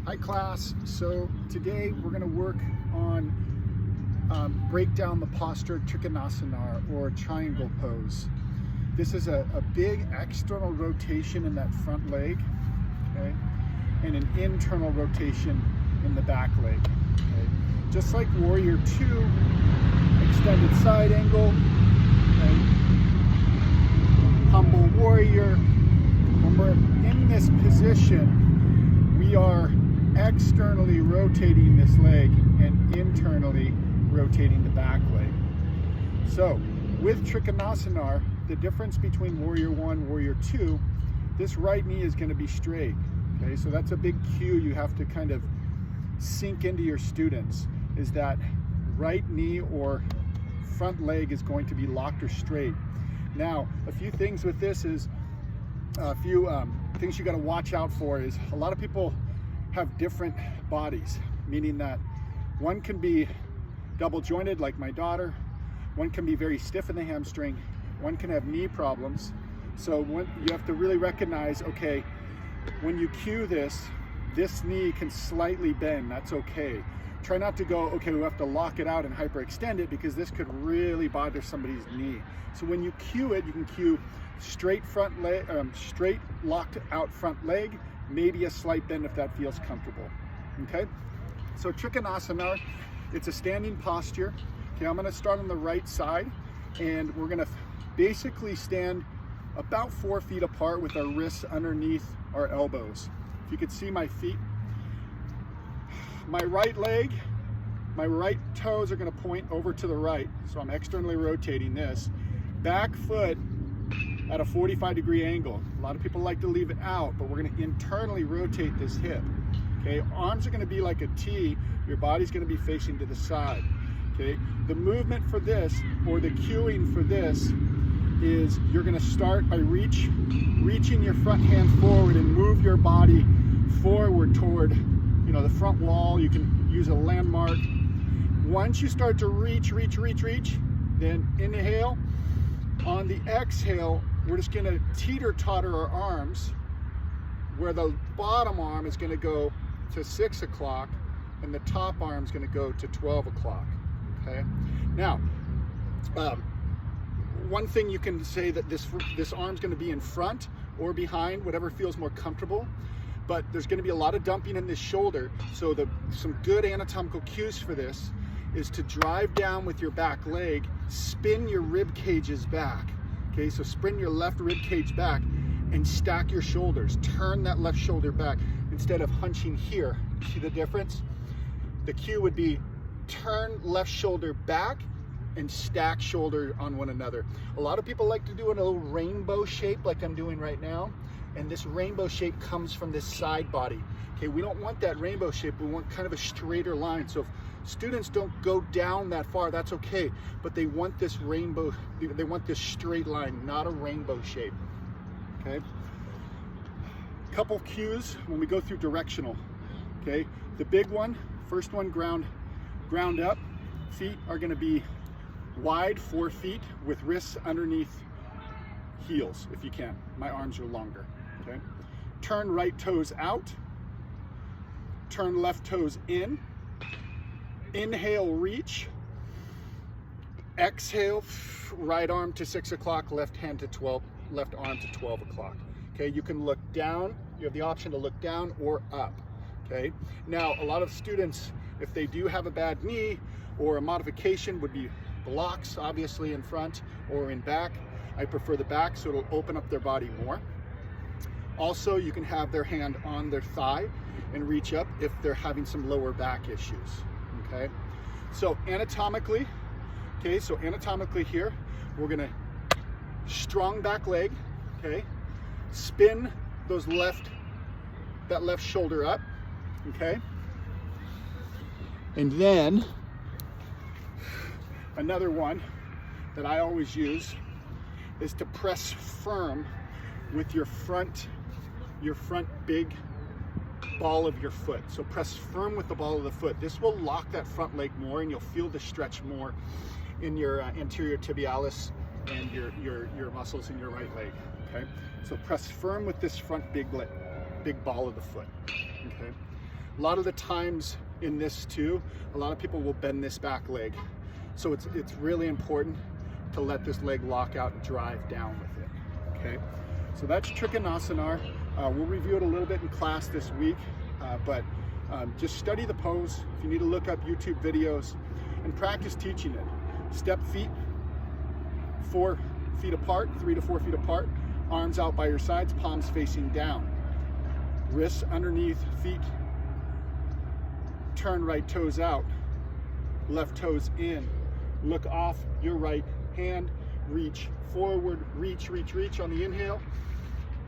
Hi class, so today we're going to work on break down the posture Trikonasana or triangle pose. This is a big external rotation in that front leg, okay, and an internal rotation in the back leg. Okay. Just like Warrior 2, extended side angle, okay. Humble Warrior. When we're in this position, we are externally rotating this leg and internally rotating the back leg. So with Trikonasana, the difference between Warrior 1, Warrior 2, this right knee is going to be straight. Okay, so that's a big cue you have to kind of sink into your students, is that right knee or front leg is going to be locked or straight. Now, a few things with this is, things you got to watch out for is a lot of people have different bodies, meaning that one can be double jointed like my daughter, one can be very stiff in the hamstring, one can have knee problems. So you have to really recognize, okay, when you cue this knee can slightly bend, that's okay. Try not to go, okay, we have to lock it out and hyperextend it, because this could really bother somebody's knee. So when you cue it, you can cue straight front leg, straight locked out front leg, maybe a slight bend if that feels comfortable. Okay, so Trikonasana, it's a standing posture. Okay, I'm going to start on the right side, and we're going to basically stand about 4 feet apart with our wrists underneath our elbows. If you could see my feet, my right leg, my right toes are going to point over to the right, so I'm externally rotating this. Back foot at a 45-degree angle. A lot of people like to leave it out, but we're going to internally rotate this hip. Okay, arms are going to be like a T, your body's going to be facing to the side. Okay, the movement for this, or the cueing for this, is you're going to start by reaching your front hand forward and move your body forward toward, the front wall. You can use a landmark. Once you start to reach, then inhale. On the exhale, we're just going to teeter-totter our arms, where the bottom arm is going to go to 6 o'clock and the top arm is going to go to 12 o'clock. Okay. Now, one thing you can say that this arm's going to be in front or behind, whatever feels more comfortable, but there's going to be a lot of dumping in this shoulder. So some good anatomical cues for this is to drive down with your back leg, spin your rib cages back. Okay, so spin your left rib cage back and stack your shoulders. Turn that left shoulder back instead of hunching here. See the difference? The cue would be turn left shoulder back and stack shoulder on one another. A lot of people like to do a little rainbow shape like I'm doing right now, and this rainbow shape comes from this side body. Okay, we don't want that rainbow shape, we want kind of a straighter line. So if students don't go down that far, that's okay, but they want this rainbow, they want this straight line, not a rainbow shape. Okay, couple cues when we go through directional. Okay, the big one, first one, ground up. Feet are going to be wide, 4 feet, with wrists underneath heels if you can. My arms are longer. Okay, turn right toes out, turn left toes in, inhale, reach, exhale, right arm to 6 o'clock, left arm to 12 o'clock. Okay, you can look down, you have the option to look down or up. Okay, now a lot of students, if they do have a bad knee, or a modification would be blocks, obviously in front or in back. I prefer the back, so it'll open up their body more. Also, you can have their hand on their thigh and reach up if they're having some lower back issues. Okay, so anatomically, here, we're gonna strong back leg. Okay, spin that left shoulder up. Okay, and then another one that I always use is to press firm with your front big ball of your foot. So press firm with the ball of the foot. This will lock that front leg more, and you'll feel the stretch more in your anterior tibialis and your muscles in your right leg. Okay, so press firm with this front big ball of the foot. Okay, A lot of the times in this too, a lot of people will bend this back leg. So it's really important to let this leg lock out and drive down with it, okay? So that's Trikonasana. We'll review it a little bit in class this week, but just study the pose. If you need to look up YouTube videos and practice teaching it. Step feet 4 feet apart, 3 to 4 feet apart, arms out by your sides, palms facing down. Wrists underneath, feet, turn right toes out, left toes in, look off your right hand, reach forward, reach on the inhale.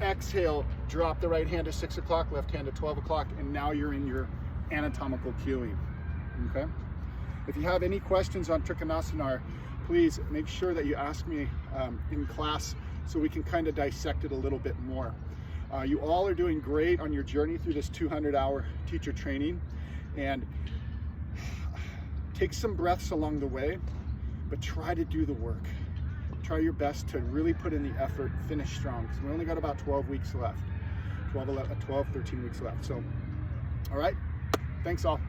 Exhale, drop the right hand to 6 o'clock, left hand to 12 o'clock, and now you're in your anatomical cueing, okay? If you have any questions on Trikonasana, please make sure that you ask me in class so we can kind of dissect it a little bit more. You all are doing great on your journey through this 200-hour teacher training, and take some breaths along the way, but try to do the work. Try your best to really put in the effort, finish strong, because we only got about 12 weeks left, 13 weeks left. So, all right, thanks all.